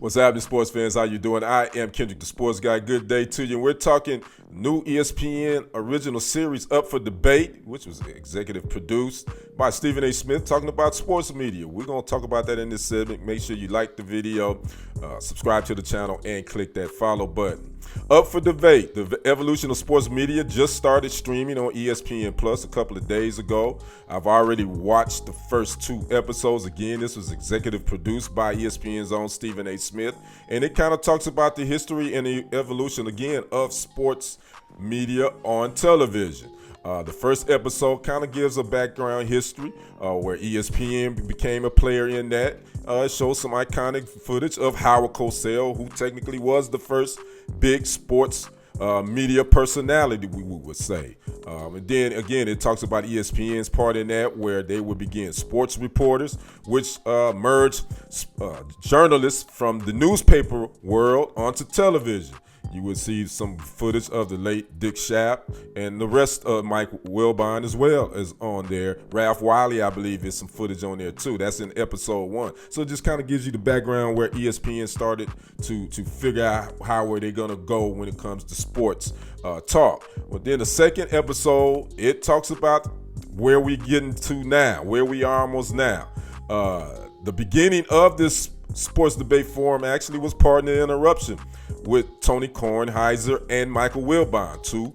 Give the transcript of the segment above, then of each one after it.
What's happening, sports fans? How you doing? I am Kendrick, the sports guy. Good day to you. We're talking new ESPN original series Up for Debate, which was executive produced by Stephen A. Smith, talking about sports media. We're going to talk about that in this segment. Make sure you like the video, subscribe to the channel, and click that follow button. Up for Debate, the evolution of sports media just started streaming on ESPN Plus a couple of days ago. I've already watched the first 2 episodes. Again, this was executive produced by ESPN's own Stephen A. Smith, and it kind of talks about the history and the evolution, again, of sports media on television. The first episode kind of gives a background history where ESPN became a player in that. It shows some iconic footage of Howard Cosell, who technically was the first big sports media personality, we would say. And then again, it talks about ESPN's part in that, where they would begin sports reporters, which merged journalists from the newspaper world onto television. You would see some footage of the late Dick Schaap, and the rest of Mike Wilbon as well is on there. Ralph Wiley, I believe, is some footage on there too. That's in episode 1. So it just kind of gives you the background where ESPN started to figure out how were they going to go when it comes to sports talk. Well, then the second episode, it talks about where we're getting to now, where we are almost now. The beginning of this sports debate forum actually was Pardon the Interruption with Tony Kornheiser and Michael Wilbon, 2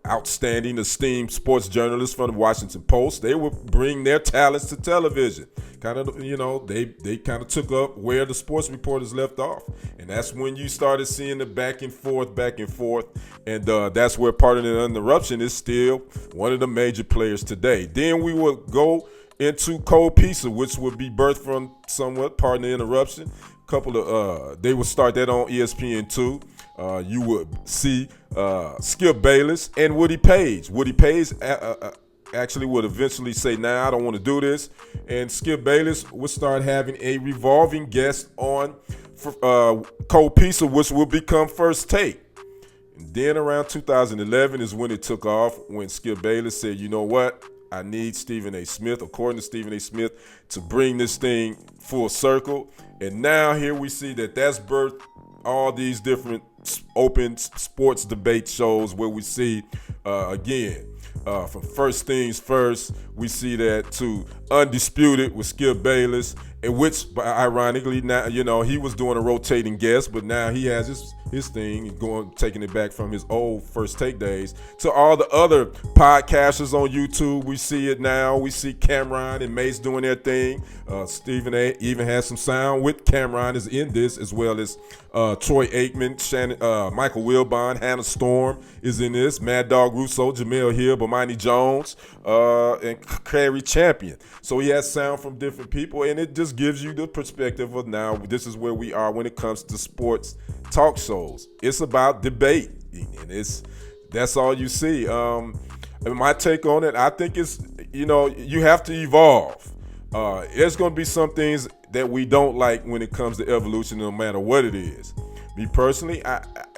outstanding, esteemed sports journalists from the Washington Post. They would bring their talents to television. Kind of, they kind of took up where the sports reporters left off. And that's when you started seeing the back and forth. And that's where Pardon the Interruption is still one of the major players today. Then we would go into Cold Pizza, which would be birthed from somewhat Pardon the Interruption. They would start that on ESPN2. You would see Skip Bayless and Woody Page. Woody Page actually would eventually say, "Nah, I don't want to do this," and Skip Bayless would start having a revolving guest on Cold Pizza, which would become First Take. And then around 2011 is when it took off, when Skip Bayless said, "You know what? I need Stephen A. Smith," according to Stephen A. Smith, "to bring this thing full circle." And now here we see that's birthed all these different open sports debate shows where we see, from First Things First, we see that to Undisputed with Skip Bayless, in which, ironically, now he was doing a rotating guest, but now he has his thing taking it back from his old First Take days to all the other podcasters on YouTube. We see it now. We see Cameron and Mace doing their thing. Stephen A. even has some sound with Cameron is in this, as well as Troy Aikman, Michael Wilbon, Hannah Storm is in this, Mad Dog Russo, Jamel Hill, Bomani Jones, and Carrie Champion. So he has sound from different people, and it just gives you the perspective of now this is where we are when it comes to sports talk shows. It's about debate, and that's all you see. And my take on it, I think it's, you have to evolve. There's going to be some things that we don't like when it comes to evolution, no matter what it is. Me personally,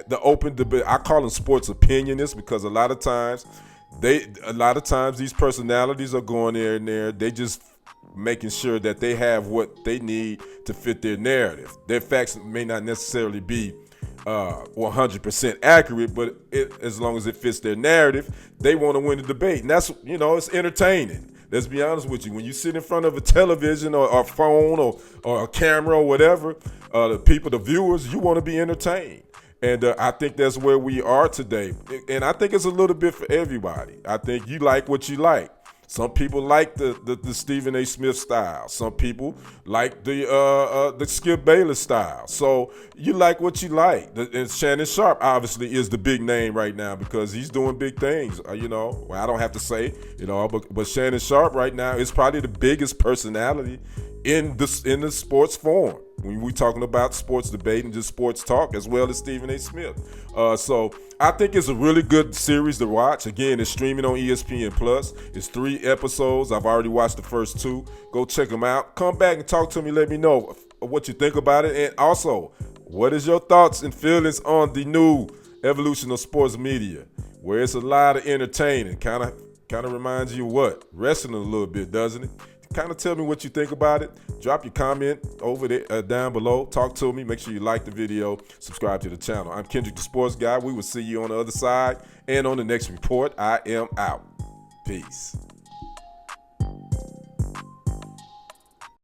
the open debate, I call them sports opinionists, because a lot of times these personalities are going there. They just making sure that they have what they need to fit their narrative. Their facts may not necessarily be 100% accurate, but as long as it fits their narrative, they want to win the debate. And that's, it's entertaining. Let's be honest with you. When you sit in front of a television or a phone or a camera or whatever, the viewers, you want to be entertained. And I think that's where we are today. And I think it's a little bit for everybody. I think you like what you like. Some people like the Stephen A. Smith style. Some people like the Skip Bayless style. So you like what you like. And Shannon Sharp obviously is the big name right now because he's doing big things. I don't have to say, but Shannon Sharp right now is probably the biggest personality in the sports forum when we're talking about sports debate and just sports talk, as well as Stephen A. Smith. So I think it's a really good series to watch. Again, it's streaming on ESPN Plus. It's 3 episodes. I've already watched the first 2. Go check them out. Come back and talk to me. Let me know what you think about it. And also, what is your thoughts and feelings on the new evolution of sports media, where it's a lot of entertaining? Kind of reminds you of what? Wrestling a little bit, doesn't it? kind of tell me what you think about it. Drop your comment over there down below. Talk to me. Make sure you like the video. Subscribe to the channel. I'm Kendrick, the sports guy. We will see you on the other side. And on the next report, I am out. Peace.